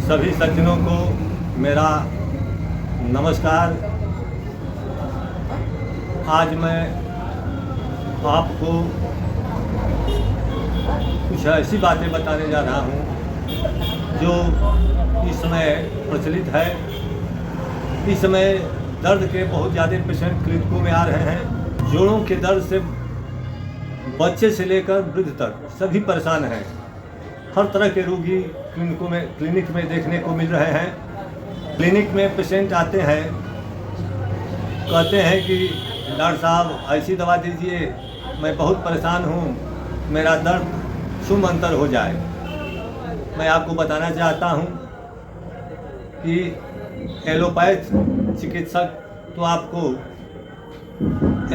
सभी सज्जनों को मेरा नमस्कार। आज मैं आपको कुछ ऐसी बातें बताने जा रहा हूँ जो इस समय प्रचलित है। इस समय दर्द के बहुत ज़्यादा पेशेंट क्लिनिकों में आ रहे हैं। जोड़ों के दर्द से बच्चे से लेकर वृद्ध तक सभी परेशान हैं। हर तरह के रोगी क्लिनिक में देखने को मिल रहे हैं। क्लिनिक में पेशेंट आते हैं, कहते हैं कि डॉक्टर साहब ऐसी दवा दीजिए, मैं बहुत परेशान हूँ, मेरा दर्द छूमंतर हो जाए। मैं आपको बताना चाहता हूँ कि एलोपैथ चिकित्सक तो आपको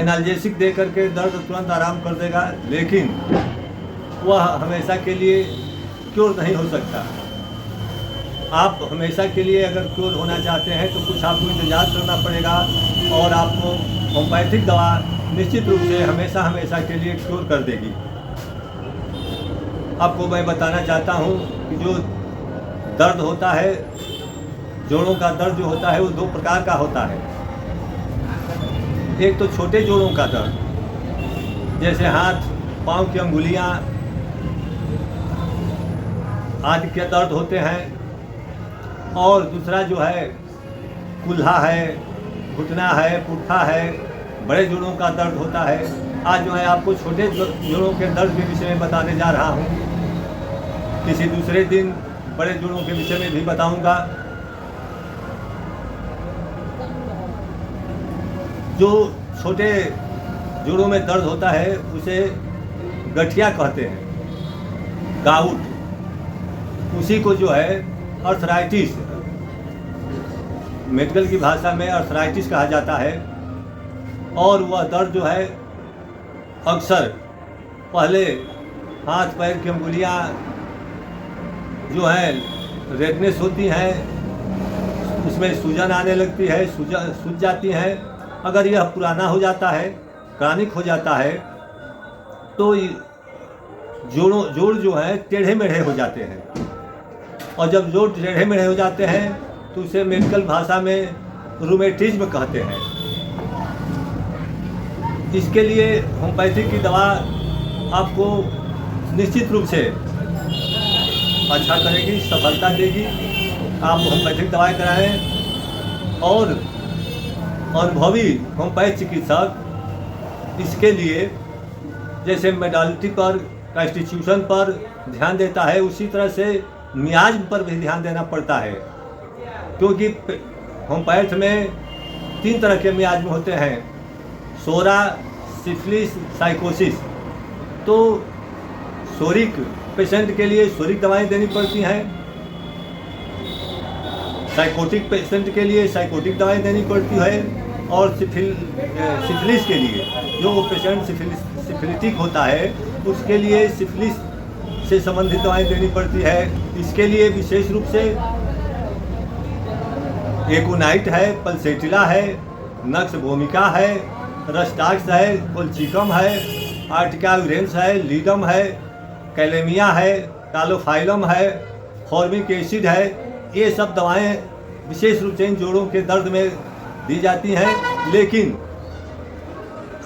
एनाल्जेसिक दे करके दर्द तुरंत आराम कर देगा, लेकिन वह हमेशा के लिए क्योर नहीं हो सकता। आप हमेशा के लिए अगर क्योर होना चाहते हैं तो कुछ आपको इंतजार करना पड़ेगा और आपको होम्योपैथिक दवा निश्चित रूप से हमेशा के लिए क्योर कर देगी। आपको मैं बताना चाहता हूँ कि जो दर्द होता है, जोड़ों का दर्द जो होता है वो दो प्रकार का होता है। एक तो छोटे जोड़ों का दर्द, जैसे हाथ पाँव की अंगुलियाँ आदि के दर्द होते हैं, और दूसरा जो है कुल्हा है, घुटना है, पुट्ठा है, बड़े जोड़ों का दर्द होता है। आज जो है आपको छोटे जोड़ों के दर्द के विषय में बताने जा रहा हूँ। किसी दूसरे दिन बड़े जोड़ों के विषय में भी बताऊंगा। जो छोटे जोड़ों में दर्द होता है उसे गठिया कहते हैं, गाउट। उसी को जो है अर्थराइटिस, मेडिकल की भाषा में अर्थराइटिस कहा जाता है। और वह दर्द जो है अक्सर पहले हाथ पैर की अंगुलियाँ जो है रेडनेस होती हैं, उसमें सूजन आने लगती है, सूज जाती हैं। अगर यह पुराना हो जाता है, क्रॉनिक हो जाता है, तो जोड़ जो है टेढ़े मेढ़े हो जाते हैं। और जब जोड़ टेढ़े मेढ़े हो जाते हैं तो उसे मेडिकल भाषा में रूमेटिज्म कहते हैं। इसके लिए होम्योपैथिक की दवा आपको निश्चित रूप से अच्छा करेगी, सफलता देगी। आप होम्योपैथिक दवाएं कराएं और अनुभवी होम्योपैथ चिकित्सक इसके लिए जैसे मेडालिटी पर, कॉन्स्टिट्यूशन पर ध्यान देता है, उसी तरह से मियाज पर भी ध्यान देना पड़ता है। क्योंकि होम्योपैथ में 3 तरह के मियाज में होते हैं, सोरा, सिफिलिस, साइकोसिस। तो सोरिक पेशेंट के लिए सोरिक दवाएं देनी पड़ती हैं, साइकोटिक पेशेंट के लिए साइकोटिक दवाएं देनी पड़ती है, और सिफिलिस के लिए जो पेशेंट सिफिलिटिक होता है उसके लिए सिफिलिस से संबंधित दवाएं देनी पड़ती है। इसके लिए विशेष रूप से एकोनाइट है, पल्सेटिला है, नक्स भूमिका है, रस्टाक्स है, कोलचिकम है, आर्टिका यूरेंस है, लीडम है, कैलेमिया है, टालोफाइलम है, फॉर्मिक एसिड है। ये सब दवाएं विशेष रूप से इन जोड़ों के दर्द में दी जाती हैं। लेकिन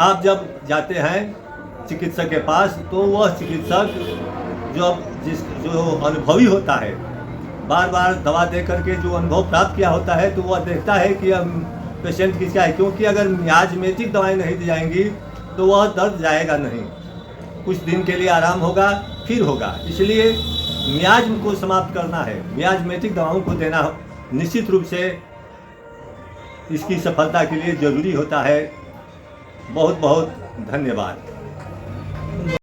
आप जब जाते हैं चिकित्सक के पास तो वह चिकित्सक जो अनुभवी होता है, बार बार दवा दे करके जो अनुभव प्राप्त किया होता है, तो वह देखता है कि पेशेंट किसका है। क्योंकि अगर मियाजमेटिक दवाएं नहीं दी जाएंगी तो वह दर्द जाएगा नहीं, कुछ दिन के लिए आराम होगा, फिर होगा। इसलिए मियाज को समाप्त करना है, मियाजमेटिक दवाओं को देना निश्चित रूप से इसकी सफलता के लिए ज़रूरी होता है। बहुत बहुत धन्यवाद।